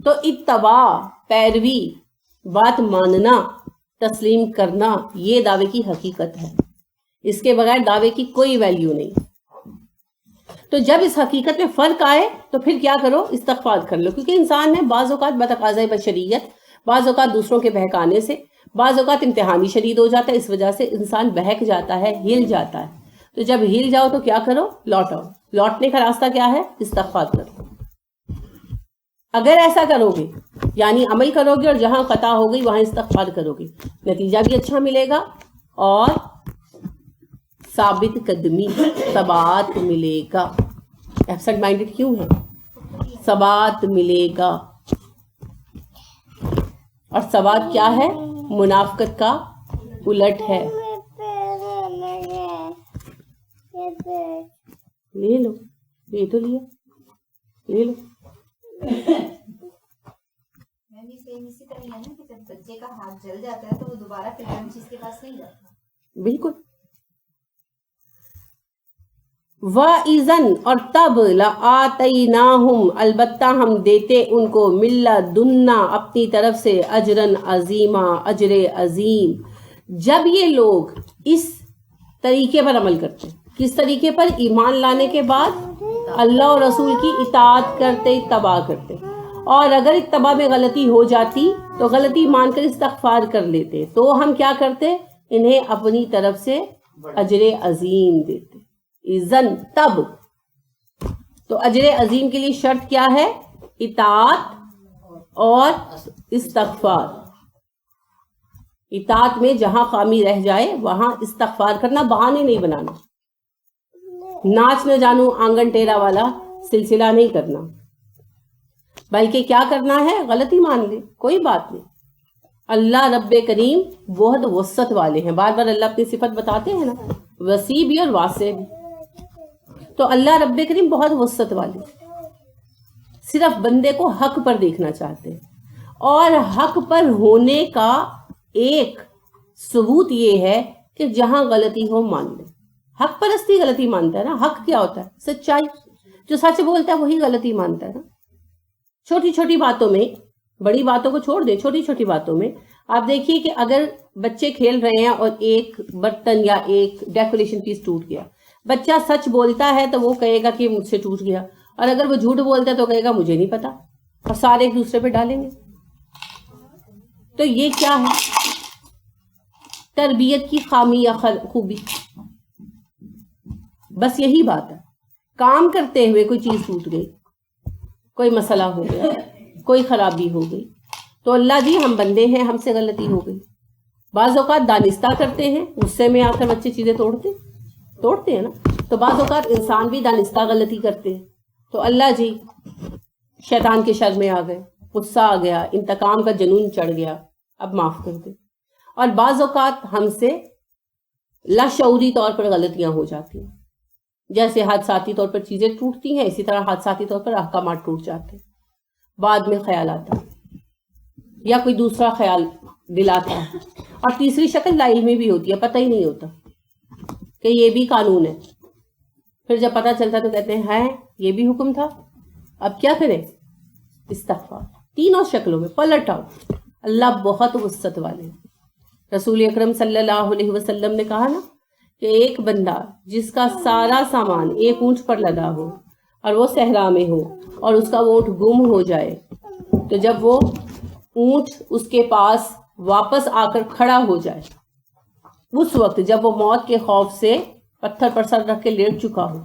تو اتباع پیروی، بات ماننا، تسلیم کرنا، یہ دعوے کی حقیقت ہے. اس کے بغیر دعوے کی کوئی ویلیو نہیں. تو جب اس حقیقت میں فرق آئے تو پھر کیا کرو؟ استغفار کر لو. کیونکہ انسان ہے بعض اوقات بتقاضۂ بشریت، بعض اوقات دوسروں کے بہکانے سے، بعض اوقات امتحانی شدید ہو جاتا ہے، اس وجہ سے انسان بہک جاتا ہے، ہل جاتا ہے. تو جب ہل جاؤ تو کیا کرو؟ لوٹ آؤ. لوٹنے کا راستہ کیا ہے؟ استغفار کرو. اگر ایسا کرو گے یعنی عمل کرو گے اور جہاں خطا ہو گئی وہاں استغفار کرو گے، نتیجہ بھی اچھا ملے گا اور ثابت قدمی، ثبات ملے گا. ایبسنٹ مائنڈڈ کیوں ہے؟ ثبات ملے گا. اور ثبات کیا ہے؟ منافقت کا الٹ ہے. لے لو، یہ تو لیا، لے لو. اسی طرح ہے نا کہ جب بچے کا ہاتھ جل جاتا ہے تو وہ دوبارہ پھر ہر چیز کے پاس نہیں جاتا. بالکل. وَإِذًا اور تب لَآتَيْنَاهُمْ البتہ ہم دیتے ان کو مِن لَدُنَّا اپنی طرف سے اجراً عظیما اجر عظیم. جب یہ لوگ اس طریقے پر عمل کرتے، کس طریقے پر؟ ایمان لانے کے بعد اللہ اور رسول کی اطاعت کرتے، اتباع کرتے، اور اگر اتباع میں غلطی ہو جاتی تو غلطی مان کر استغفار کر لیتے، تو ہم کیا کرتے؟ انہیں اپنی طرف سے اجر عظیم دیتے. اذن تب. تو اجر عظیم کے لیے شرط کیا ہے؟ اطاعت اور استغفار. اطاعت میں جہاں خامی رہ جائے وہاں استغفار کرنا، بہانے نہیں بنانا. ناچ نہ جانو آنگن ٹیڑھا والا سلسلہ نہیں کرنا، بلکہ کیا کرنا ہے؟ غلطی مان لے، کوئی بات نہیں. اللہ رب کریم بہت وسعت والے ہیں. بار بار اللہ اپنی صفت بتاتے ہیں نا، وسیع بھی اور واسع بھی. تو اللہ رب کریم بہت وسعت والے، صرف بندے کو حق پر دیکھنا چاہتے ہیں. اور حق پر ہونے کا ایک ثبوت یہ ہے کہ جہاں غلطی ہو مان لے. حق پرستی غلطی مانتا ہے نا. حق کیا ہوتا ہے؟ سچائی. جو سچ بولتا ہے وہی غلطی مانتا ہے نا. چھوٹی چھوٹی باتوں میں، بڑی باتوں کو چھوڑ دیں، چھوٹی چھوٹی باتوں میں آپ دیکھیے کہ اگر بچے کھیل رہے ہیں اور ایک برتن یا ایک ڈیکوریشن پیس ٹوٹ گیا، بچہ سچ بولتا ہے تو وہ کہے گا کہ مجھ سے ٹوٹ گیا، اور اگر وہ جھوٹ بولتا ہے تو کہے گا مجھے نہیں پتا، اور سارے ایک دوسرے پہ ڈالیں گے. تو یہ کیا ہے؟ تربیت کی خامی یا خوبی. بس یہی بات ہے. کام کرتے ہوئے کوئی چیز ٹوٹ گئی، کوئی مسئلہ ہو گیا، کوئی خرابی ہو گئی، تو اللہ جی ہم بندے ہیں، ہم سے غلطی ہو گئی. بعض اوقات دانستہ کرتے ہیں، غصے میں آ کر بچے چیزیں توڑتے ہیں نا. تو بعض اوقات انسان بھی دانستہ غلطی کرتے ہیں، تو اللہ جی شیطان کے شر میں آ گئے، غصہ آ گیا، انتقام کا جنون چڑھ گیا، اب معاف کر دے. اور بعض اوقات ہم سے لاشعوری طور پر غلطیاں ہو جاتی ہیں، جیسے حادثاتی طور پر چیزیں ٹوٹتی ہیں، اسی طرح حادثاتی طور پر احکامات ٹوٹ جاتے ہیں. بعد میں خیال آتا ہے یا کوئی دوسرا خیال دلاتا ہے. اور تیسری شکل لا علمی بھی ہوتی ہے، پتہ ہی نہیں ہوتا کہ یہ بھی قانون ہے. پھر جب پتہ چلتا تو کہتے ہیں یہ بھی حکم تھا، اب کیا کریں؟ استغفار. تینوں شکلوں میں پلٹ آؤ. اللہ بہت وسعت والے ہیں. رسول اکرم صلی اللہ علیہ وسلم نے کہا نا کہ ایک بندہ جس کا سارا سامان ایک اونٹ پر لدا ہو اور وہ صحرا میں ہو اور اس کا وہ اونٹ گم ہو جائے، تو جب وہ اونٹ اس کے پاس واپس آ کر کھڑا ہو جائے، اس وقت جب وہ موت کے خوف سے پتھر پر سر رکھ کے لیٹ چکا ہو،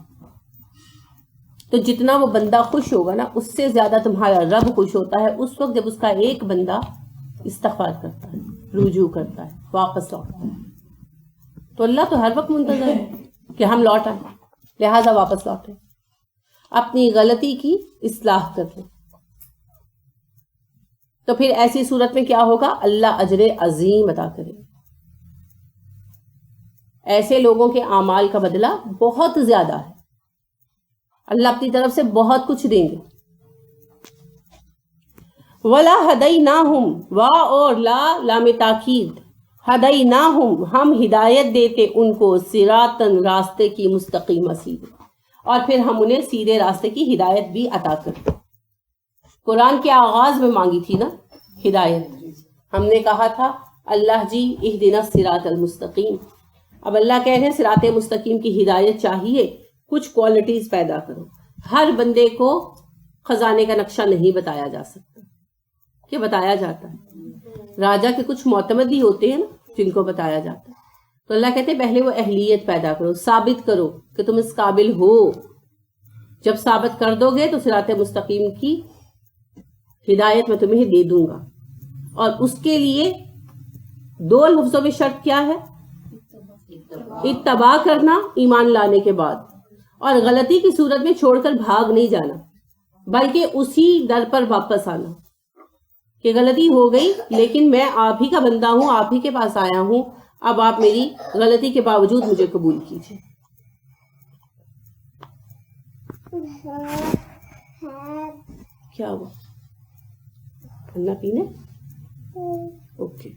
تو جتنا وہ بندہ خوش ہوگا نا، اس سے زیادہ تمہارا رب خوش ہوتا ہے اس وقت جب اس کا ایک بندہ استغفار کرتا ہے، رجوع کرتا ہے، واپس لوٹتا ہے. تو اللہ تو ہر وقت منتظر ہے کہ ہم لوٹ آئیں، لہٰذا واپس لوٹیں، اپنی غلطی کی اصلاح کر لیں. تو پھر ایسی صورت میں کیا ہوگا؟ اللہ اجر عظیم عطا کرے. ایسے لوگوں کے اعمال کا بدلہ بہت زیادہ ہے، اللہ اپنی طرف سے بہت کچھ دیں گے. وَلَا هَدَيْنَاهُمْ وا اور لا لام تاکید، ہدیناہم ہم ہدایت دیتے ان کو صراطاً راستے کی مستقیم سیدھے، اور پھر ہم انہیں سیدھے راستے کی ہدایت بھی عطا کرتے. قرآن کے آغاز میں مانگی تھی نا ہدایت. ہم نے کہا تھا اللہ جی اہدنا الصراط المستقیم. اب اللہ کہہ رہے ہیں صراط مستقیم کی ہدایت چاہیے، کچھ کوالٹیز پیدا کرو. ہر بندے کو خزانے کا نقشہ نہیں بتایا جا سکتا، کہ بتایا جاتا ہے. راجا کے کچھ معتمدی ہوتے ہیں نا جن کو بتایا جاتا ہے. تو اللہ کہتے ہیں پہلے وہ اہلیت پیدا کرو، ثابت کرو کہ تم اس قابل ہو. جب ثابت کر دو گے تو صراط مستقیم کی ہدایت میں تمہیں دے دوں گا. اور اس کے لیے 2 لفظوں میں شرط کیا ہے؟ اتباع کرنا ایمان لانے کے بعد، اور غلطی کی صورت میں چھوڑ کر بھاگ نہیں جانا، بلکہ اسی در پر واپس آنا کہ غلطی ہو گئی لیکن میں آپ ہی کا بندہ ہوں، آپ ہی کے پاس آیا ہوں، اب آپ میری غلطی کے باوجود مجھے قبول کیجیے. کیا ہوا؟ کھانا پینے؟ اوکے.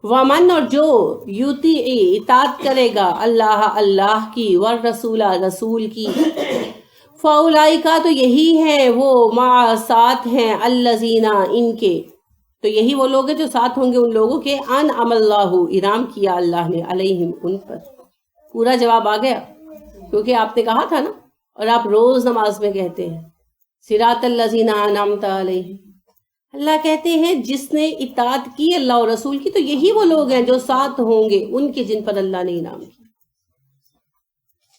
ومن، اور جو یوتی اطاعت کرے گا اللہ کی، والرسول رسول کی، فاولئک، تو یہی ہے وہ، مع ساتھ ہیں، الذین ان کے، تو یہی وہ لوگ ہیں جو ساتھ ہوں گے ان لوگوں کے، انعم اللہ، انعام کیا اللہ نے، علیہم، ان پر. پورا جواب آ گیا کیونکہ آپ نے کہا تھا نا، اور آپ روز نماز میں کہتے ہیں صراط الذین انعمت علیہم. اللہ کہتے ہیں جس نے اطاعت کی اللہ اور رسول کی تو یہی وہ لوگ ہیں جو ساتھ ہوں گے ان کے جن پر اللہ نے انعام کیا.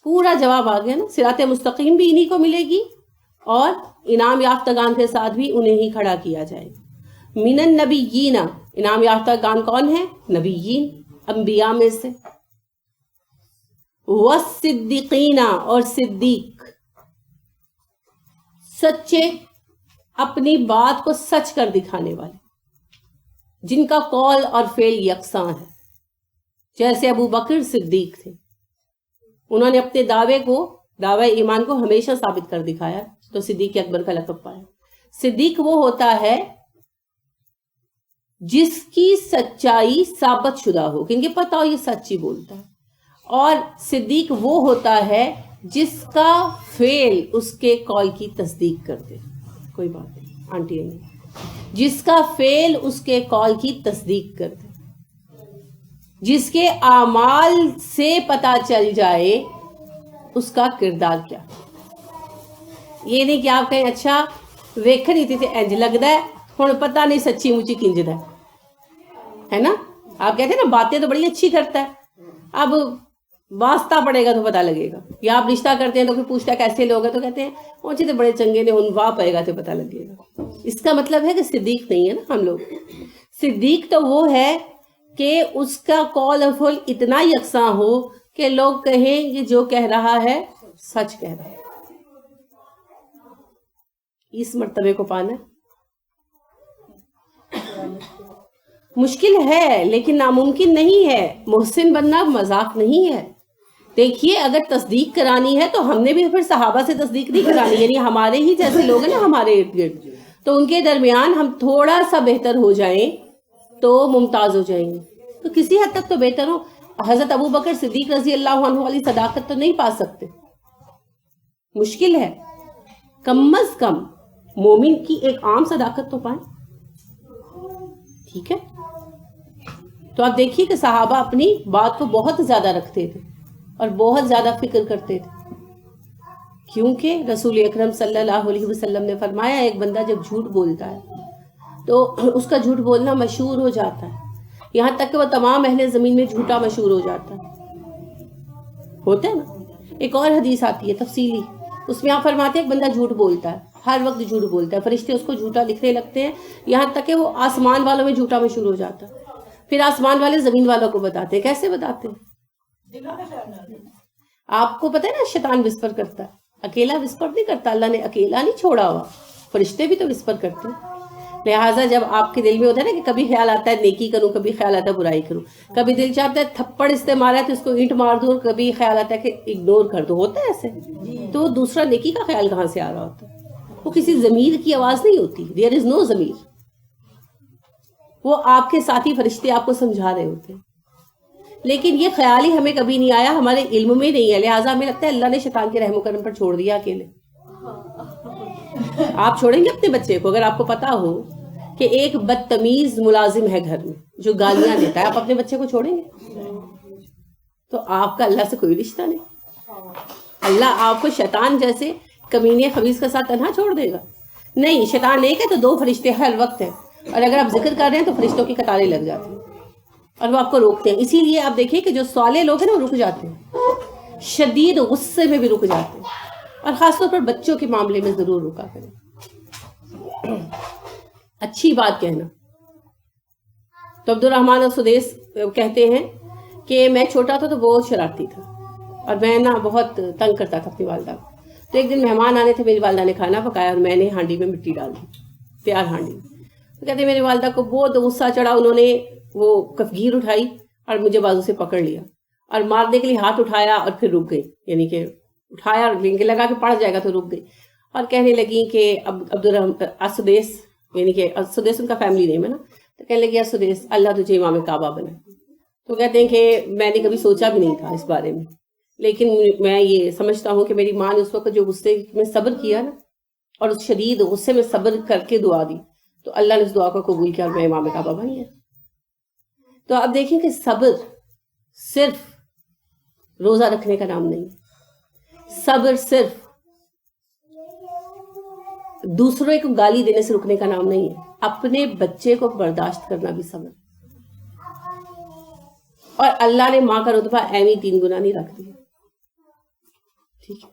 پورا جواب آ گیا نا. صراط مستقیم بھی انہی کو ملے گی اور انعام یافتگان کے ساتھ بھی انہیں ہی کھڑا کیا جائے گا. من النبیین، انعام یافتگان کون ہیں؟ نبیین، انبیاء میں سے. والصدیقین، اور صدیق، سچے، اپنی بات کو سچ کر دکھانے والے، جن کا قول اور فعل یکساں ہے. جیسے ابو بکر صدیق تھے، انہوں نے اپنے دعوی ایمان کو ہمیشہ ثابت کر دکھایا تو صدیق اکبر کا لقب پایا. صدیق وہ ہوتا ہے جس کی سچائی ثابت شدہ ہو، کہ ان کے پتہ ہو یہ سچ ہی بولتا ہے. اور صدیق وہ ہوتا ہے جس کا فعل اس کے قول کی تصدیق کرتے. کوئی بات نہیں آنٹی نہیں، جس کا فعل اس کے قول کی تصدیق کرتے، جس کے اعمال سے پتہ چل جائے اس کا کردار کیا. یہ نہیں کہ آپ کہیں اچھا ویکھ نہیں تھے انج لگتا ہے ہن پتہ نہیں سچی مچی کنجدا ہے نا. آپ کہتے ہیں نا باتیں تو بڑی اچھی کرتا ہے، اب واسطہ پڑے گا تو پتہ لگے گا. یا آپ رشتہ کرتے ہیں تو پھر پوچھتا ہے کیسے لوگ ہیں تو کہتے ہیں اونچے تو بڑے چنگے نے، ان واہ پائے گا تو پتہ لگے گا. اس کا مطلب ہے کہ صدیق نہیں ہے نا ہم لوگ. صدیق تو وہ ہے کہ اس کا قول اور فعل اتنا یکساں ہو کہ لوگ کہیں یہ جو کہہ رہا ہے سچ کہہ رہا ہے. اس مرتبے کو پانا مشکل ہے لیکن ناممکن نہیں ہے. محسن بننا مذاق نہیں ہے. دیکھیے اگر تصدیق کرانی ہے تو ہم نے بھی پھر صحابہ سے تصدیق نہیں کرانی، یعنی ہمارے ہی جیسے لوگ ہیں نا ہمارے ارد گرد، تو ان کے درمیان ہم تھوڑا سا بہتر ہو جائیں تو ممتاز ہو جائیں گے. تو کسی حد تک تو بہتر ہو. حضرت ابو بکر صدیق رضی اللہ عنہ والی صداقت تو نہیں پا سکتے، مشکل ہے. کم از کم مومن کی ایک عام صداقت تو پائیں. ٹھیک ہے. تو آپ دیکھیے کہ صحابہ اپنی بات کو بہت زیادہ رکھتے تھے اور بہت زیادہ فکر کرتے تھے، کیونکہ رسول اکرم صلی اللہ علیہ وسلم نے فرمایا ایک بندہ جب جھوٹ بولتا ہے تو اس کا جھوٹ بولنا مشہور ہو جاتا ہے، یہاں تک کہ وہ تمام اہل زمین میں جھوٹا مشہور ہو جاتا ہے. ہوتا ہے نا. ایک اور حدیث آتی ہے تفصیلی، اس میں آپ فرماتے ہیں ایک بندہ جھوٹ بولتا ہے، ہر وقت جھوٹ بولتا ہے، فرشتے اس کو جھوٹا لکھنے لگتے ہیں، یہاں تک کہ وہ آسمان والوں میں جھوٹا مشہور ہو جاتا ہے. پھر آسمان والے زمین والوں کو بتاتے ہیں. کیسے بتاتے ہیں؟ آپ کو پتہ ہے نا شیطان وسپر کرتا ہے، اکیلا وسپر نہیں کرتا. اللہ نے اکیلا نہیں چھوڑا ہوا، فرشتے بھی تو وسپر کرتے ہیں. لہٰذا جب آپ کے دل میں ہوتا ہے نا کہ کبھی خیال آتا ہے نیکی کروں، کبھی خیال آتا ہے برائی کروں، کبھی دل چاہتا ہے تھپڑ استعمال ہے تو اس کو اینٹ مار دوں، اور کبھی خیال آتا ہے کہ اگنور کر دو. ہوتا ہے ایسے. تو دوسرا نیکی کا خیال کہاں سے آ رہا ہوتا ہے؟ وہ کسی ضمیر کی آواز نہیں ہوتی. دیئر از نو ضمیر. وہ آپ کے ساتھی فرشتے آپ کو سمجھا رہے ہوتے ہیں لیکن یہ خیال ہی ہمیں کبھی نہیں آیا, ہمارے علم میں نہیں ہے, لہٰذا ہمیں لگتا ہے اللہ نے شیطان کے رحم و کرم پر چھوڑ دیا اکیلے. آپ چھوڑیں گے اپنے بچے کو؟ اگر آپ کو پتا ہو کہ ایک بدتمیز ملازم ہے گھر میں جو گالیاں دیتا ہے, آپ اپنے بچے کو چھوڑیں گے؟ تو آپ کا اللہ سے کوئی رشتہ نہیں. اللہ آپ کو شیطان جیسے کمینے خبیث کے ساتھ تنہا چھوڑ دے گا؟ نہیں. شیطان ایک ہے تو دو فرشتے ہر وقت ہیں, اور اگر آپ ذکر کر رہے ہیں تو فرشتوں کی قطاریں لگ جاتی ہیں اور وہ آپ کو روکتے ہیں. اسی لیے آپ دیکھیں کہ جو صالح لوگ ہیں نا وہ رک جاتے ہیں, شدید غصے میں بھی رک جاتے ہیں, اور خاص طور پر بچوں کے معاملے میں ضرور رکا کریں. اچھی بات کہنا. تو عبد الرحمن السدیس کہتے ہیں کہ میں چھوٹا تھا تو بہت شرارتی تھا, اور میں نا بہت تنگ کرتا تھا اپنی والدہ کو. تو ایک دن مہمان آنے تھے, میری والدہ نے کھانا پکایا اور میں نے ہانڈی میں مٹی ڈال دی, تیار ہانڈی میں. تو کہتے ہیں میری والدہ کو بہت غصہ چڑھا, انہوں نے وہ کفگیر اٹھائی اور مجھے بازو سے پکڑ لیا اور مارنے کے لیے ہاتھ اٹھایا اور پھر رک گئی, یعنی کہ اٹھایا اور لگا کہ پڑ جائے گا تو رک گئی, اور کہنے لگی کہ اب عبد الرحمن السدیس, یعنی کہ السدیس ان کا فیملی نیم ہے نا, تو کہنے لگی السدیس اللہ تجھے امام کعبہ بنا. تو کہتے ہیں کہ میں نے کبھی سوچا بھی نہیں تھا اس بارے میں, لیکن میں یہ سمجھتا ہوں کہ میری ماں نے اس وقت جو غصے میں صبر کیا نا, اور اس شدید غصے میں صبر کر کے دعا دی, تو اللہ نے اس دعا کو قبول کیا اور میں امام کعبہ بن گیا. تو آپ دیکھیں کہ صبر صرف روزہ رکھنے کا نام نہیں, صبر صرف دوسروں کو گالی دینے سے رکنے کا نام نہیں ہے, اپنے بچے کو برداشت کرنا بھی صبر. اور اللہ نے ماں کا رتبہ ایویں 3 گنا نہیں رکھ دیا, ٹھیک ہے.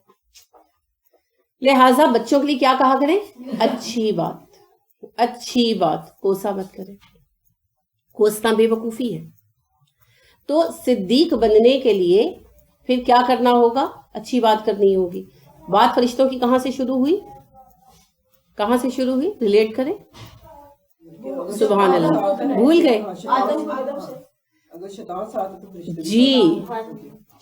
لہٰذا بچوں کے لیے کیا کہا کریں؟ اچھی بات, اچھی بات, کوسا مت کریں. کوسنا بے وقوفی ہے. تو صدیق بننے کے لیے پھر کیا کرنا ہوگا؟ اچھی بات کرنی ہوگی. بات فرشتوں کی کہاں سے شروع ہوئی؟ کہاں سے شروع ہوئی؟ ریلیٹ کریں. سبحان اللہ, بھول گئے؟ جی,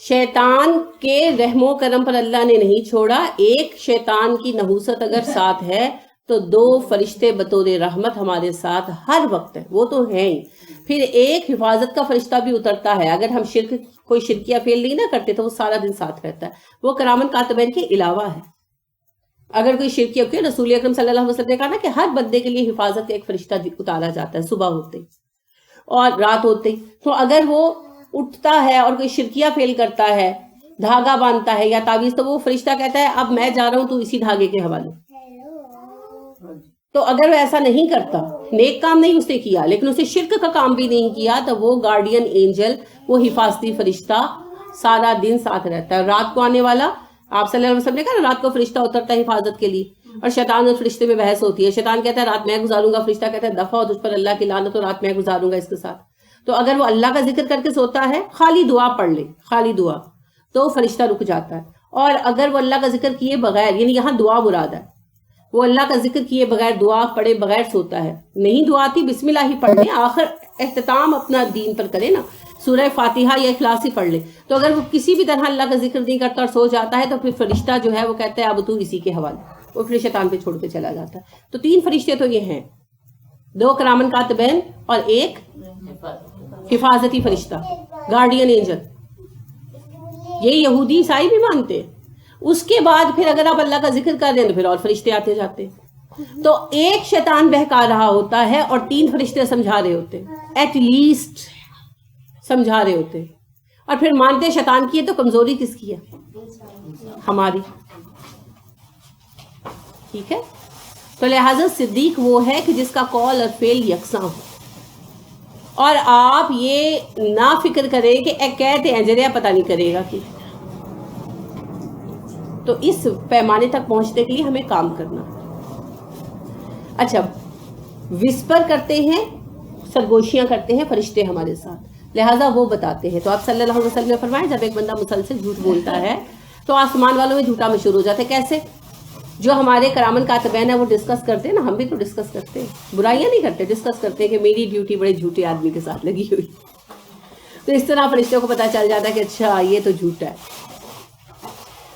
شیطان کے رحم و کرم پر اللہ نے نہیں چھوڑا. ایک شیطان کی نحوست اگر ساتھ ہے تو 2 فرشتے بطور رحمت ہمارے ساتھ ہر وقت ہیں, وہ تو ہیں ہی. پھر ایک حفاظت کا فرشتہ بھی اترتا ہے. اگر ہم کوئی شرکیہ فعل نہیں نہ کرتے تو وہ سارا دن ساتھ رہتا ہے, وہ کرامن کاتبین کے علاوہ ہے. اگر کوئی شرکیہ کیوں, رسول اکرم صلی اللہ علیہ وسلم نے کہا نا کہ ہر بندے کے لیے حفاظت کا ایک فرشتہ اتارا جاتا ہے صبح ہوتے اور رات ہوتے ہی. تو اگر وہ اٹھتا ہے اور کوئی شرکیہ فعل کرتا ہے, دھاگا باندھتا ہے یا تعویذ, تو وہ فرشتہ کہتا ہے اب میں جا رہا ہوں تو اسی دھاگے کے حوالے. تو اگر وہ ایسا نہیں کرتا, نیک کام نہیں اس نے کیا لیکن اسے شرک کا کام بھی نہیں کیا, تو وہ گارڈین اینجل, وہ حفاظتی فرشتہ سارا دن ساتھ رہتا ہے. رات کو آنے والا, آپ صلی اللہ علیہ وسلم نے کہا رات کو فرشتہ اترتا ہے حفاظت کے لیے, اور شیطان اور فرشتے میں بحث ہوتی ہے. شیطان کہتا ہے رات میں گزاروں گا, فرشتہ کہتا ہے دفع ہو, تجھ پر اللہ کی لعنت, تو رات میں گزاروں گا اس کے ساتھ. تو اگر وہ اللہ کا ذکر کر کے سوتا ہے, خالی دعا پڑھ لے, خالی دعا, تو فرشتہ رک جاتا ہے. اور اگر وہ اللہ کا ذکر کیے بغیر, یعنی یہاں دعا مراد ہے, وہ اللہ کا ذکر کیے بغیر, دعا پڑھے بغیر سوتا ہے, نہیں دعا آتی بسم اللہ ہی پڑھ لے, آخر اختتام اپنا دین پر کرے نا, سورہ فاتحہ یا اخلاص ہی پڑھ لے. تو اگر وہ کسی بھی طرح اللہ کا ذکر نہیں کرتا اور سو جاتا ہے, تو پھر فرشتہ جو ہے وہ کہتا ہے اب تو اسی کے حوالے, وہ پھر شیطان پہ چھوڑ کے چلا جاتا ہے. تو 3 فرشتے تو یہ ہیں, 2 کرامن کاتبین اور ایک حفاظتی فرشتہ, گارڈین اینجل. یہ یہودی عیسائی بھی مانتے ہیں. اس کے بعد پھر اگر آپ اللہ کا ذکر کر دیں تو پھر اور فرشتے آتے جاتے. تو ایک شیطان بہکا رہا ہوتا ہے اور 3 فرشتے سمجھا رہے ہوتے, ایٹ لیسٹ سمجھا رہے ہوتے. اور پھر مانتے شیطان کی ہے, تو کمزوری کس کی ہے؟ ہماری. ٹھیک ہے. تو لہٰذا صدیق وہ ہے کہ جس کا قول اور فعل یکساں ہو. اور آپ یہ نہ فکر کریں کہ ایک کہتے ہیں جریا پتہ نہیں کرے گا کہ. تو اس پیمانے تک پہنچنے کے لیے ہمیں کام کرنا. اچھا, وسپر کرتے ہیں, سرگوشیاں کرتے ہیں فرشتے ہمارے ساتھ, لہٰذا وہ بتاتے ہیں. تو آپ صلی اللہ علیہ وسلم نے فرمایا جب ایک بندہ مسلسل جھوٹ بولتا ہے تو آسمان والوں میں جھوٹا مشہور ہو جاتا ہے. کیسے؟ جو ہمارے کرامن کاتبین ہیں وہ ڈسکس کرتے ہیں نا, ہم بھی تو ڈسکس کرتے ہیں, برائیاں نہیں کرتے, ڈسکس کرتے ہیں کہ میری ڈیوٹی بڑے جھوٹے آدمی کے ساتھ لگی ہوئی. تو اس طرح فرشتوں کو پتہ چل جاتا ہے کہ اچھا یہ تو جھوٹا ہے.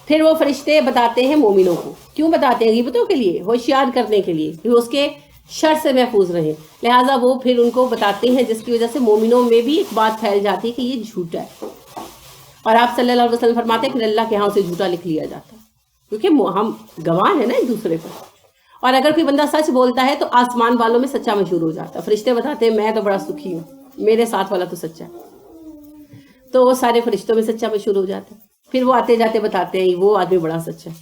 پھر وہ فرشتے بتاتے ہیں مومنوں کو. کیوں بتاتے ہیں؟ غیبتوں کے لیے, ہوشیار کرنے کے لیے, کہ اس کے شر سے محفوظ رہیں. لہٰذا وہ پھر ان کو بتاتے ہیں، جس کی وجہ سے مومنوں میں بھی ایک بات پھیل جاتی ہے کہ یہ جھوٹا ہے. اور آپ صلی اللہ علیہ وسلم فرماتے ہیں کہ اللہ کے ہاں اسے جھوٹا لکھ لیا جاتا ہے، کیونکہ ہم گواہ ہیں نا ایک دوسرے پر. اور اگر کوئی بندہ سچ بولتا ہے تو آسمان والوں میں سچا مشہور ہو جاتا ہے. فرشتے بتاتے ہیں میں تو بڑا سکھی ہوں، میرے ساتھ والا تو سچا ہے، تو وہ سارے فرشتوں میں سچا مشہور ہو جاتا ہے. پھر وہ آتے جاتے بتاتے ہیں وہ آدمی بڑا سچا ہے،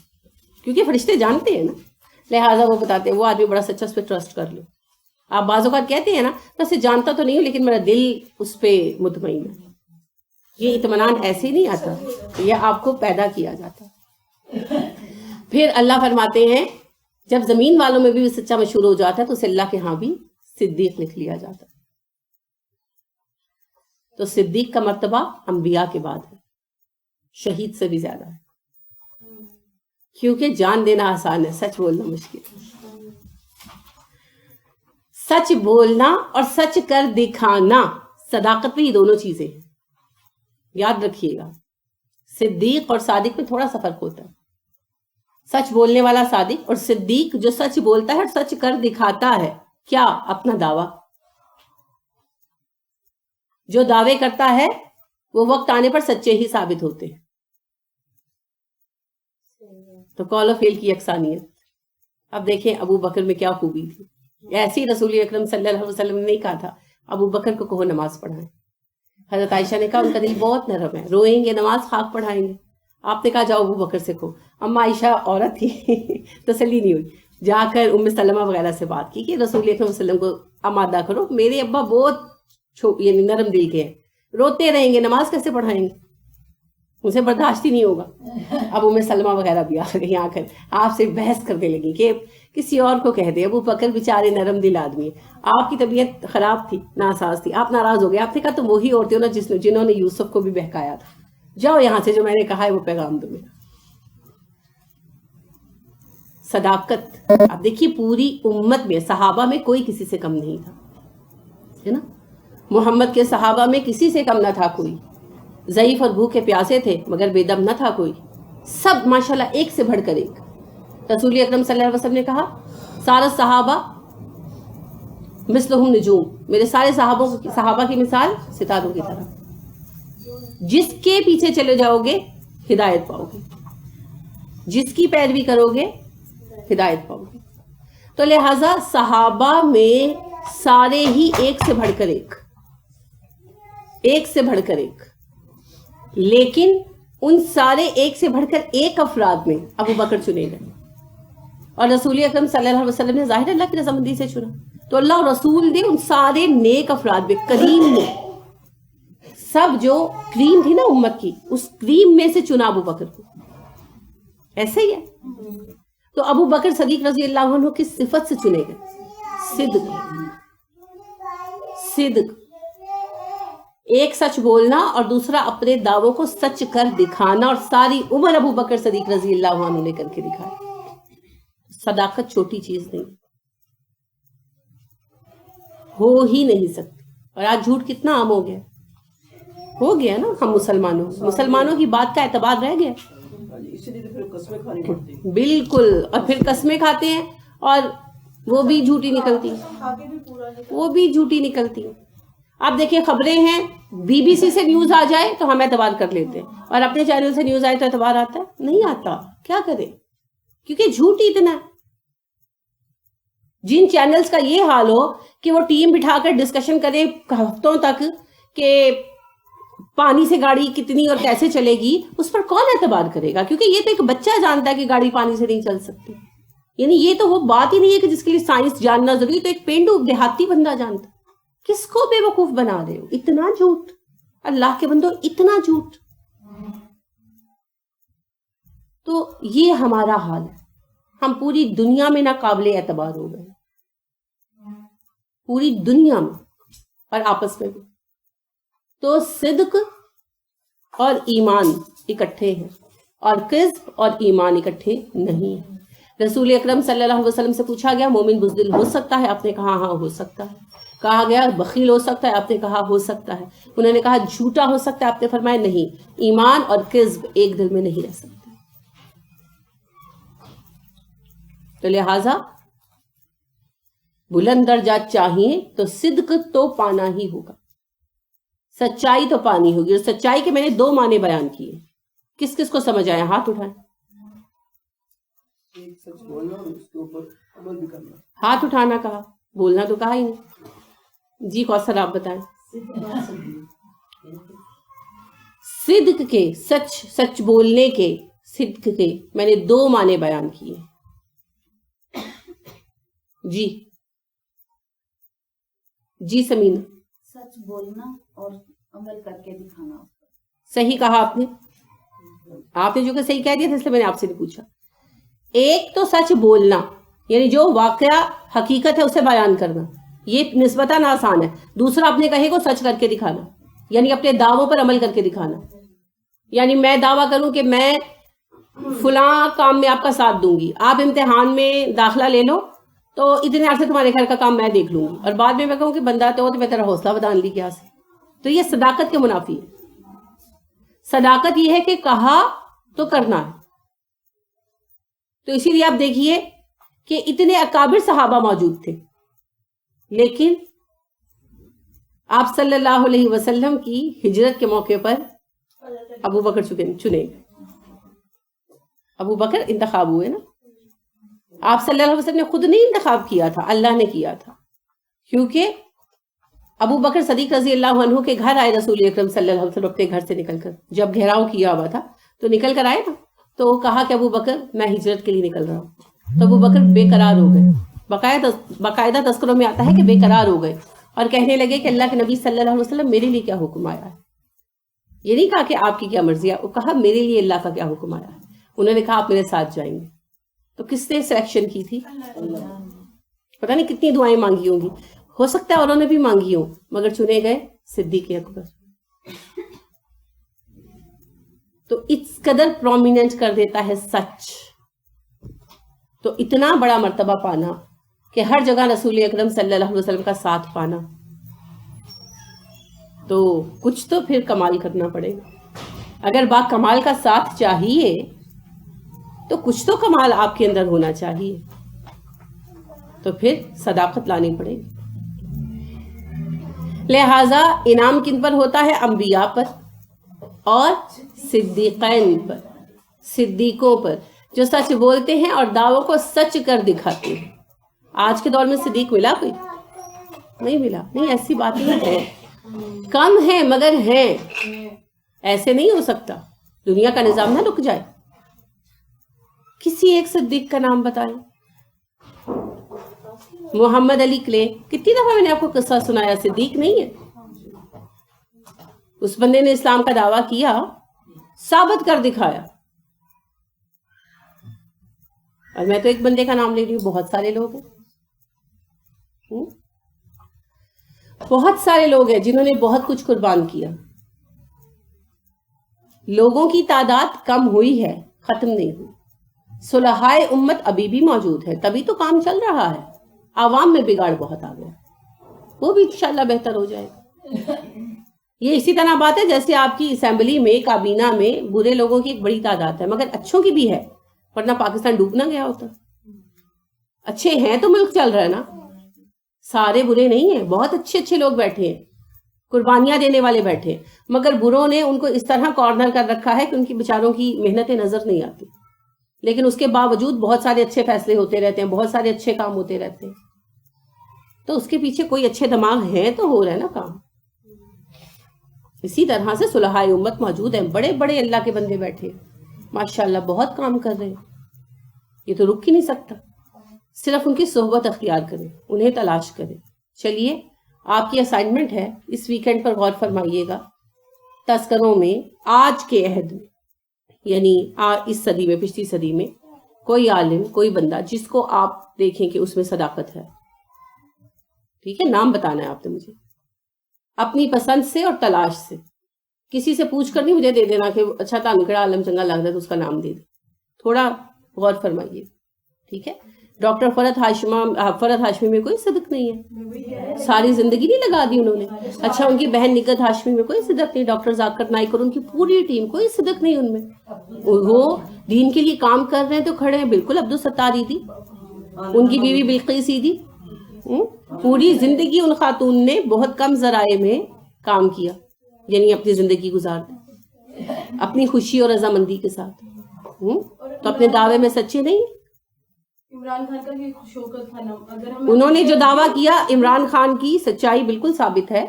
کیونکہ فرشتے جانتے ہیں نا. لہٰذا وہ بتاتے ہیں وہ آدمی بڑا سچا، اس پہ ٹرسٹ کر لو. آپ بعض اوقات کہتے ہیں نا میں اسے جانتا تو نہیں ہوں لیکن میرا دل اس پہ مطمئن ہے. یہ اطمینان ایسے نہیں آتا، یہ آپ کو پیدا کیا جاتا. پھر اللہ فرماتے ہیں جب زمین والوں میں بھی سچا مشہور ہو جاتا ہے تو اسے اللہ کے ہاں بھی صدیق لکھ لیا جاتا ہے. تو صدیق کا مرتبہ انبیاء کے بعد ہے، شہید سے بھی زیادہ ہے، کیونکہ جان دینا آسان ہے، سچ بولنا مشکل ہے. سچ بولنا اور سچ کر دکھانا، صداقت میں یہ دونوں چیزیں ہیں، یاد رکھیے گا. صدیق اور صادق میں تھوڑا سا فرق ہوتا ہے. سچ بولنے والا صادق، اور صدیق جو سچ بولتا ہے اور سچ کر دکھاتا ہے. کیا؟ اپنا دعویٰ. جو دعوے کرتا ہے وہ وقت آنے پر سچے ہی ثابت ہوتے ہیں. تو قول و فعل کی یکسانیت. اب دیکھیں ابو بکر میں کیا خوبی تھی. ایسی رسول اکرم صلی اللہ علیہ وسلم نے نہیں کہا تھا ابو بکر کو کہو نماز پڑھائیں. حضرت عائشہ نے کہا ان کا دل بہت نرم ہے، روئیں گے نماز خاک پڑھائیں گے. آپ نے کہا جاؤ ابو بکر سے کہو. اما عائشہ عورت تھی تسلی نہیں ہوئی، جا کر ام سلمہ وغیرہ سے بات کی کہ رسول اکرم صلی اللہ علیہ وسلم کو آمادہ کرو، میرے ابا بہت یعنی نرم دل کے ہیں، روتے رہیں گے نماز کیسے پڑھائیں گے، مجھے برداشت ہی نہیں ہوگا. اب ام سلمہ وغیرہ بھی آ گئی، آ کر آپ سے بحث کرنے لگی کہ کسی اور کو کہہ دے، ابو بکر بیچارے نرم دل آدمی ہے، آپ کی طبیعت خراب تھی، ناساز تھی، آپ ناراض ہو گئے. آپ نے کہا تم وہی عورتیں ہو نا جنہوں نے یوسف کو بھی بہکایا تھا، جاؤ یہاں سے، جو میں نے کہا ہے وہ پیغام دو میرا. صداقت. اب دیکھیے پوری امت میں صحابہ میں کوئی کسی سے کم نہیں تھا، ہے نا. محمد کے صحابہ میں کسی سے کم نہ تھا کوئی. ضعیف اور بھوکے پیاسے تھے مگر بے دم نہ تھا کوئی. سب ماشاءاللہ ایک سے بڑھ کر ایک. رسول اکرم صلی اللہ علیہ وسلم نے کہا سارے صحابہ مثلہم نجوم، میرے سارے صحابہ کی مثال ستاروں کی طرح. جس کے پیچھے چلے جاؤ گے ہدایت پاؤ گے، جس کی پیروی کرو گے ہدایت پاؤ گے. تو لہٰذا صحابہ میں سارے ہی ایک سے بڑھ کر ایک، ایک سے بڑھ کر ایک. لیکن ان سارے ایک سے بڑھ کر ایک افراد میں ابو بکر چنے گئے، اور رسول اکرم صلی اللہ علیہ وسلم نے ظاہر اللہ کی رضامندی سے چنا. تو اللہ اور رسول نے ان سارے نیک افراد میں، کریم میں، سب جو کریم تھی نا امت کی، اس کریم میں سے چنا ابو بکر کو. ایسے ہی ہے. تو ابو بکر صدیق رضی اللہ عنہ کس صفت سے چنے گئے؟ صدق. صدق، ایک سچ بولنا اور دوسرا اپنے دعووں کو سچ کر دکھانا، اور ساری عمر ابو بکر صدیق رضی اللہ عنہ نے کر کے دکھایا. صداقت چھوٹی چیز نہیں، ہو ہی نہیں سکتی. اور آج جھوٹ کتنا عام ہو گیا نا. ہم مسلمانوں کی بات کا اعتبار رہ گیا. بالکل. اور پھر قسمیں کھاتے ہیں اور وہ بھی جھوٹی نکلتی. آپ دیکھیں خبریں ہیں، بی بی سی سے نیوز آ جائے تو ہم اعتبار کر لیتے ہیں، اور اپنے چینل سے نیوز آئے تو اعتبار آتا ہے؟ نہیں آتا. کیا کریں؟ کیونکہ جھوٹ اتنا ہے. جن چینلز کا یہ حال ہو کہ وہ ٹیم بٹھا کر ڈسکشن کرے ہفتوں تک کہ پانی سے گاڑی کتنی اور کیسے چلے گی، اس پر کون اعتبار کرے گا؟ کیونکہ یہ تو ایک بچہ جانتا ہے کہ گاڑی پانی سے نہیں چل سکتی. یعنی یہ تو وہ بات ہی نہیں ہے کہ جس کے لیے سائنس جاننا ضروری، تو ایک پینڈو دیہاتی بندہ جانتا. کس کو بے وقوف بنا رہے ہو؟ اتنا جھوٹ. اللہ کے بندو اتنا جھوٹ. تو یہ ہمارا حال ہے. ہم پوری دنیا میں ناقابل اعتبار ہو گئے، پوری دنیا میں اور آپس میں بھی. تو صدق اور ایمان اکٹھے ہیں، اور کذب اور ایمان اکٹھے نہیں ہیں. رسول اکرم صلی اللہ علیہ وسلم سے پوچھا گیا مومن بزدل ہو سکتا ہے؟ آپ نے کہا ہاں ہو سکتا ہے. کہا گیا بخیل ہو سکتا ہے؟ آپ نے کہا ہو سکتا ہے. انہوں نے کہا جھوٹا ہو سکتا ہے؟ آپ نے فرمایا نہیں، ایمان اور کذب ایک دل میں نہیں رہ سکتے. تو لہٰذا بلند درجات چاہیے تو صدق تو پانا ہی ہوگا، سچائی تو پانی ہوگی. اور سچائی کے میں نے 2 معنی بیان کیے. کس کس کو سمجھ آیا؟ ہاتھ اٹھائیں. سچ بولنا اور اس کے اوپر عمل بھی کرنا. ہاتھ اٹھانا کہا، بولنا تو کہا ہی نہیں. جی کوثر آپ بتائیں. صدق کے، سچ بولنے کے، صدق کے میں نے 2 معنی بیان کیے. جی سمینہ. سچ بولنا اور عمل کر کے دکھانا. صحیح کہا آپ نے جو کہ صحیح کہہ دیا تھا، اس لیے میں نے آپ سے نہیں پوچھا. ایک تو سچ بولنا، یعنی جو واقعہ حقیقت ہے اسے بیان کرنا، یہ نسبتاً آسان ہے. دوسرا اپنے کہے کو سچ کر کے دکھانا، یعنی اپنے دعووں پر عمل کر کے دکھانا. یعنی میں دعویٰ کروں کہ میں فلاں کام میں آپ کا ساتھ دوں گی، آپ امتحان میں داخلہ لے لو تو اتنے عرصے تمہارے گھر کا کام میں دیکھ لوں گی، اور بعد میں کہوں کہ بندہ تو میں تیرا حوصلہ بدان لی کیا سے. تو یہ صداقت کے منافی ہے. صداقت یہ ہے کہ کہا تو کرنا ہے. تو اسی لیے آپ دیکھیے کہ اتنے اکابر صحابہ موجود تھے، لیکن آپ صلی اللہ علیہ وسلم کی ہجرت کے موقع پر ابو بکر چنے گئے. ابو بکر انتخاب ہوئے نا. آپ صلی اللہ علیہ وسلم نے خود نہیں انتخاب کیا تھا، اللہ نے کیا تھا. کیونکہ ابو بکر صدیق رضی اللہ عنہ کے گھر آئے رسول اکرم صلی اللہ علیہ وسلم اپنے گھر سے نکل کر. جب گھیراؤ کیا ہوا تھا تو نکل کر آئے نا، تو کہا کہ ابو بکر میں ہجرت کے لیے نکل رہا ہوں. تو ابو بکر بے قرار ہو گئے. باقاعدہ تذکروں میں آتا ہے کہ بے قرار ہو گئے اور کہنے لگے کہ اللہ کے نبی صلی اللہ علیہ وسلم میرے لیے کیا حکم آیا ہے. یہ نہیں کہا کہ آپ کی کیا مرضی ہے، وہ کہا میرے لیے اللہ کا کیا حکم آیا ہے. انہوں نے کہا آپ میرے ساتھ جائیں گے. تو کس نے سلیکشن کی تھی؟ پتہ نہیں کتنی دعائیں مانگی ہوں گی، ہو سکتا ہے انہوں نے بھی مانگی ہوں، مگر چنے گئے صدیق اکبر. تو اس قدر پرومیننٹ کر دیتا ہے سچ. تو اتنا بڑا مرتبہ پانا کہ ہر جگہ رسول اکرم صلی اللہ علیہ وسلم کا ساتھ پانا، تو کچھ تو پھر کمال کرنا پڑے گا. اگر با کمال کا ساتھ چاہیے تو کچھ تو کمال آپ کے اندر ہونا چاہیے. تو پھر صداقت لانی پڑے گی. لہذا انعام کن پر ہوتا ہے؟ انبیاء پر اور صدیقین پر، صدیقوں پر، جو سچ بولتے ہیں اور دعووں کو سچ کر دکھاتے ہیں. آج کے دور میں صدیق ملا کوئی؟ نہیں ملا. نہیں، ایسی بات نہیں ہے، کم ہے مگر ہیں. ایسے نہیں ہو سکتا، دنیا کا نظام نہ رک جائے. کسی ایک صدیق کا نام بتائیں. محمد علی کلے، کتنی دفعہ میں نے آپ کو قصہ سنایا، صدیق نہیں ہے. اس بندے نے اسلام کا دعویٰ کیا، ثابت کر دکھایا. اور میں تو ایک بندے کا نام لے رہی ہوں، بہت سارے لوگ ہیں، بہت سارے لوگ ہیں جنہوں نے بہت کچھ قربان کیا. لوگوں کی تعداد کم ہوئی ہے، ختم نہیں ہوئی. صلحائے امت ابھی بھی موجود ہے، تبھی تو کام چل رہا ہے. عوام میں بگاڑ بہت آ گیا، وہ بھی انشاءاللہ بہتر ہو جائے گا. یہ اسی طرح بات ہے جیسے آپ کی اسمبلی میں، کابینہ میں برے لوگوں کی ایک بڑی تعداد ہے، مگر اچھوں کی بھی ہے، ورنہ پاکستان ڈوب نہ گیا ہوتا. اچھے ہیں تو ملک چل رہا ہے نا. سارے برے نہیں ہیں، بہت اچھے اچھے لوگ بیٹھے ہیں، قربانیاں دینے والے بیٹھے ہیں، مگر بروں نے ان کو اس طرح کارنر کر رکھا ہے کہ ان کی بیچاروں کی محنتیں نظر نہیں آتی. لیکن اس کے باوجود بہت سارے اچھے فیصلے ہوتے رہتے ہیں، بہت سارے اچھے کام ہوتے رہتے ہیں. تو اس کے پیچھے کوئی اچھے دماغ ہیں تو ہو رہا ہے نا کام. اسی طرح سے صلحائے امت موجود ہیں، بڑے بڑے اللہ کے بندے بیٹھے ماشاءاللہ، بہت کام کر رہے ہیں. یہ تو رک ہی نہیں سکتا. صرف ان کی صحبت اختیار کریں، انہیں تلاش کریں. چلیے، آپ کی اسائنمنٹ ہے، اس ویکینڈ پر غور فرمائیے گا. تذکروں میں آج کے عہد میں، یعنی اس صدی میں، پچھلی صدی میں، کوئی عالم، کوئی بندہ جس کو آپ دیکھیں کہ اس میں صداقت ہے. ٹھیک ہے، نام بتانا ہے آپ نے مجھے، اپنی پسند سے اور تلاش سے. کسی سے پوچھ کر نہیں مجھے دے دینا کہ اچھا تانکڑا عالم چنگا لگ رہا ہے تو اس کا نام دے دے. تھوڑا غور فرمائیے. ٹھیک ہے. ڈاکٹر فرحت ہاشمی میں کوئی صدق نہیں ہے، ساری زندگی نہیں لگا دی انہوں نے. اچھا، ان کی بہن نگہت ہاشمی میں کوئی صدق نہیں. ڈاکٹر ذاکر نائک اور ان کی پوری ٹیم، کوئی صدق نہیں ان میں. وہ دین کے لیے کام کر رہے ہیں تو کھڑے ہیں. بالکل عبدالستار تھی، ان کی بیوی بلقیس تھی، پوری زندگی ان خاتون نے بہت کم ذرائع میں کام کیا، یعنی اپنی زندگی گزار دی اپنی خوشی اور رضامندی کے ساتھ، تو اپنے دعوے میں سچے نہیں۔ عمران خان کا بھی شوکت تھا نا، اگر ہم انہوں نے جو دعویٰ کیا عمران خان کی سچائی بالکل ثابت ہے،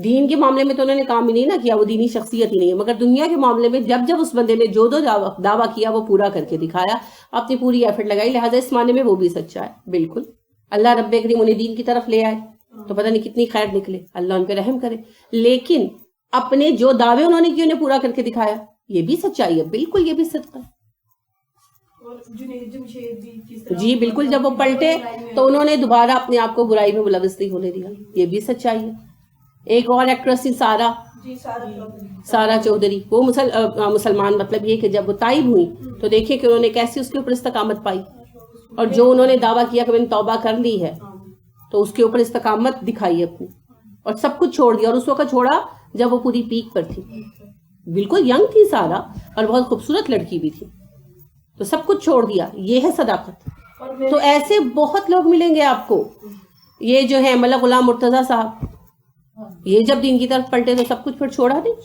دین کے معاملے میں تو انہوں نے کام ہی نہیں نہ کیا، وہ دینی شخصیت ہی نہیں ہے، مگر دنیا کے معاملے میں جب اس بندے نے جو دعویٰ کیا وہ پورا کر کے دکھایا، اپنی پوری ایفرٹ لگائی، لہٰذا اس معنی میں وہ بھی سچا ہے بالکل۔ اللہ رب کریم انہیں دین کی طرف لے آئے تو پتہ نہیں کتنی خیر نکلے، اللہ ان پہ رحم کرے، لیکن اپنے جو دعوے انہوں نے کیے انہیں پورا کر کے دکھایا، یہ بھی سچائی ہے بالکل، یہ بھی صدق ہے۔ اور جنید جمشید بھی کس طرح جی بالکل، جب وہ پلٹے تو انہوں نے دوبارہ اپنے آپ کو برائی میں ملوث نہیں ہونے دیا، یہ بھی سچائی ہے۔ ایک اور ایکٹریس تھی سارا چودھری، وہ مسلمان، مطلب یہ کہ جب وہ تائب ہوئی تو دیکھیں کہ انہوں نے کیسے اس کے اوپر استقامت پائی، اور جو انہوں نے دعویٰ کیا کہ میں نے توبہ کر لی ہے تو اس کے اوپر استقامت دکھائی اپنی، اور سب کچھ چھوڑ دیا، اور اس وقت چھوڑا جب وہ پوری پیک پر تھی، بالکل ینگ تھی سارا اور بہت خوبصورت لڑکی بھی تھی، تو سب کچھ چھوڑ دیا، یہ ہے صداقت۔ تو ایسے بہت لوگ ملیں گے آپ کو، یہ جو ہے ملک غلام مرتضیٰ صاحب، یہ جب دین کی طرف پلٹے تو سب کچھ پھر چھوڑا نہیں،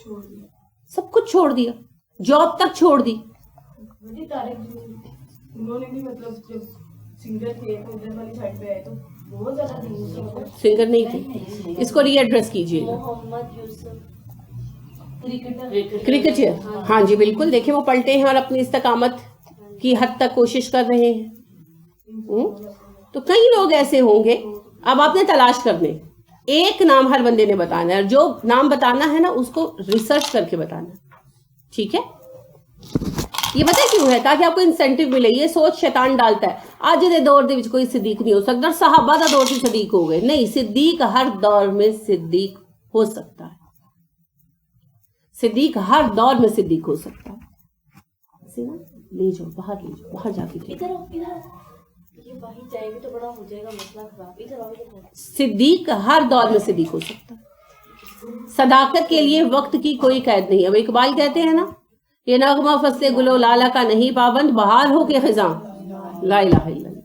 سب کچھ چھوڑ دیا، جاب تک چھوڑ دی۔ انہوں نے بھی مطلب جب سنگر تھے ادھر والی سائڈ پہ آئے تو بہت زیادہ سنگر نہیں تھے، اس کو ری ایڈریس کیجیے گا۔ کرکٹر، ہاں جی بالکل، دیکھیں وہ پلٹے ہیں اور اپنی استقامت کی حد تک کوشش کر رہے ہیں۔ تو کئی لوگ ایسے ہوں گے، اب آپ نے تلاش کرنے، ایک نام ہر بندے نے بتانا ہے، اور جو نام بتانا ہے نا اس کو ریسرچ کر کے بتانا ہے، ٹھیک ہے؟ یہ پتہ کیوں ہے؟ تاکہ آپ کو انسینٹیو ملے۔ یہ سوچ شیطان ڈالتا ہے آج دے دور دے وچ کوئی صدیق نہیں ہو سکتا، صحابہ دا دور سے صدیق ہو گئے، نہیں، صدیق ہر دور میں صدیق ہو سکتا ہے، صدیق ہر دور میں صدیق ہو سکتا ہے۔ لے جاؤ باہر، لے جاؤ باہر، جا کے صدیق ہر دور میں صدیق ہو سکتا ہے۔ صداقت کے لیے وقت کی کوئی قید نہیں ہے۔ اب اقبال کہتے ہیں نا، یہ نغمہ فصل گل و لالا کا نہیں پابند، بہار ہو کے خزاں لا الہ الا اللہ۔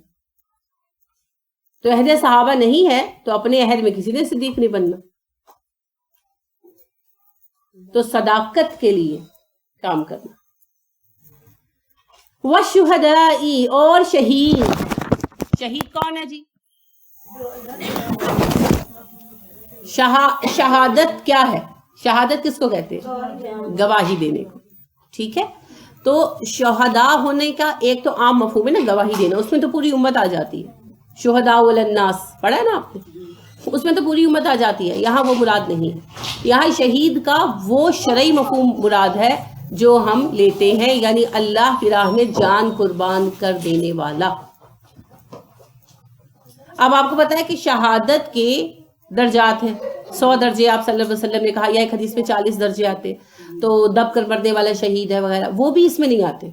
تو عہد صحابہ نہیں ہے تو اپنے عہد میں کسی نے صدیق نہیں بننا۔ تو صداقت کے لیے کام کرنا۔ وَالشُّهَدَاءِ، اور شہید، شہید کون ہے جی؟ شہادت کیا ہے؟ شہادت کس کو کہتے ہیں؟ گواہی دینے کو، ٹھیک ہے؟ تو شہداء ہونے کا ایک تو عام مفہوم ہے نا گواہی دینا، اس میں تو پوری امت آ جاتی ہے، شہداء علی الناس پڑھا ہے نا آپ نے، اس میں تو پوری امت آ جاتی ہے، یہاں وہ مراد نہیں ہے۔ یہاں شہید کا وہ شرعی مفہوم مراد ہے جو ہم لیتے ہیں، یعنی اللہ کی راہ میں جان قربان کر دینے والا۔ اب آپ کو پتا ہے کہ شہادت کے درجات ہیں، 100 درجے آپ صلی اللہ علیہ وسلم نے کہا، یا ایک حدیث میں 40 درجے آتے، تو دب کر مرنے والا شہید ہے وغیرہ، وہ بھی اس میں نہیں آتے۔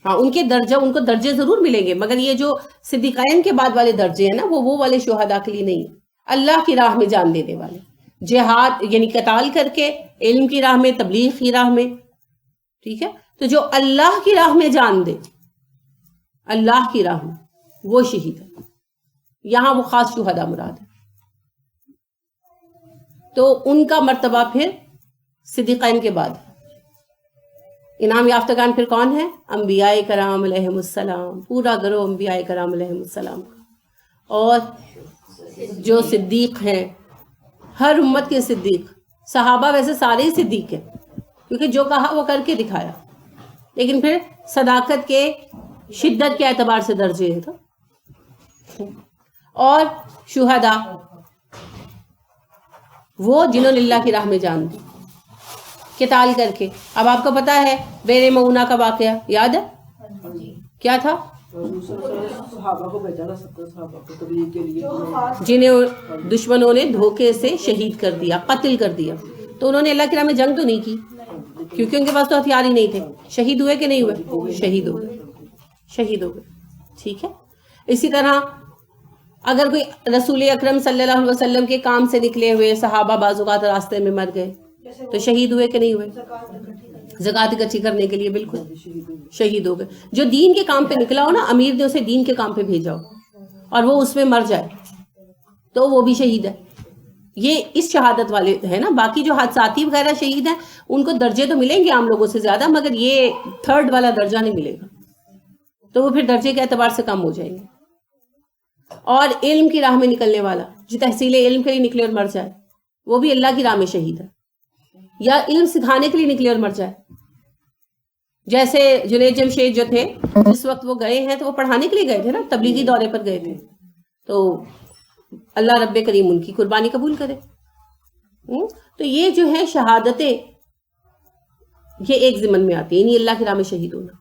ہاں ان کے ان کو درجے ضرور ملیں گے، مگر یہ جو صدیقین کے بعد والے درجے ہیں نا، وہ والے شہداء کے لیے نہیں، اللہ کی راہ میں جان دینے والے، جہاد یعنی قتال کر کے، علم کی راہ میں، تبلیغ کی راہ میں، ٹھیک ہے؟ تو جو اللہ کی راہ میں جان دے، اللہ کی راہ میں، وہ شہید ہے، یہاں وہ خاص شہداء مراد ہے۔ تو ان کا مرتبہ پھر صدیقین کے بعد ہے۔ انعام یافتگان پھر کون ہے؟ انبیاء کرام علیہ السلام، پورا گروہ انبیاء کرام علیہ السلام کا، اور جو صدیق ہیں، ہر امت کے صدیق، صحابہ ویسے سارے ہی صدیق ہیں کیونکہ جو کہا وہ کر کے دکھایا، لیکن پھر صداقت کے شدت کے اعتبار سے درجے ہیں۔ تو اور شہداء وہ جنہوں نے اللہ کی راہ میں جان دی قتال کر کے۔ اب آپ کو پتا ہے بیر معونہ کا واقعہ یاد ہے؟ کیا تھا؟ صحابہ کو بھیجا نا، 70 صحابہ کو تبلیغ کے لیے، جنہیں دشمنوں نے دھوکے سے شہید کر دیا، قتل کر دیا، تو انہوں نے اللہ کی راہ میں جنگ تو نہیں کی کیونکہ ان کے پاس تو ہتھیار ہی نہیں تھے۔ شہید ہوئے کہ نہیں ہوئے؟ شہید ہو گئے، شہید ہو گئے، ٹھیک ہے؟ اسی طرح اگر کوئی رسول اکرم صلی اللہ علیہ وسلم کے کام سے نکلے ہوئے صحابہ بعض اوقات راستے میں مر گئے تو شہید ہوئے کہ نہیں ہوئے؟ زکوٰۃ اکٹھی کرنے کے لیے بالکل شہید ہو گئے۔ جو دین کے کام پہ نکلا ہو نا، امیر نے اسے دین کے کام پہ بھیجا ہو، اور وہ اس میں مر جائے تو وہ بھی شہید ہے. یہ اس شہادت والے ہے نا. باقی جو حادثاتی وغیرہ شہید ہیں ان کو درجے تو ملیں گے عام لوگوں سے زیادہ, مگر یہ تھرڈ والا درجہ نہیں ملے گا, تو وہ پھر درجے کے اعتبار سے کم ہو جائیں گے. اور علم کی راہ میں نکلنے والا جو تحصیل علم کے لیے نکلے اور مر جائے وہ بھی اللہ کی راہ میں شہید ہے, یا علم سکھانے کے لیے نکلے اور مر جائے. جیسے جنید جمشید جو تھے جس وقت وہ گئے ہیں تو وہ پڑھانے کے لیے گئے تھے نا, تبلیغی دورے پر گئے تھے, تو اللہ رب کریم ان کی قربانی قبول کرے. تو یہ جو ہے شہادتیں یہ ایک ضمن میں آتی ہے, یعنی اللہ کی راہ میں شہید ہونا.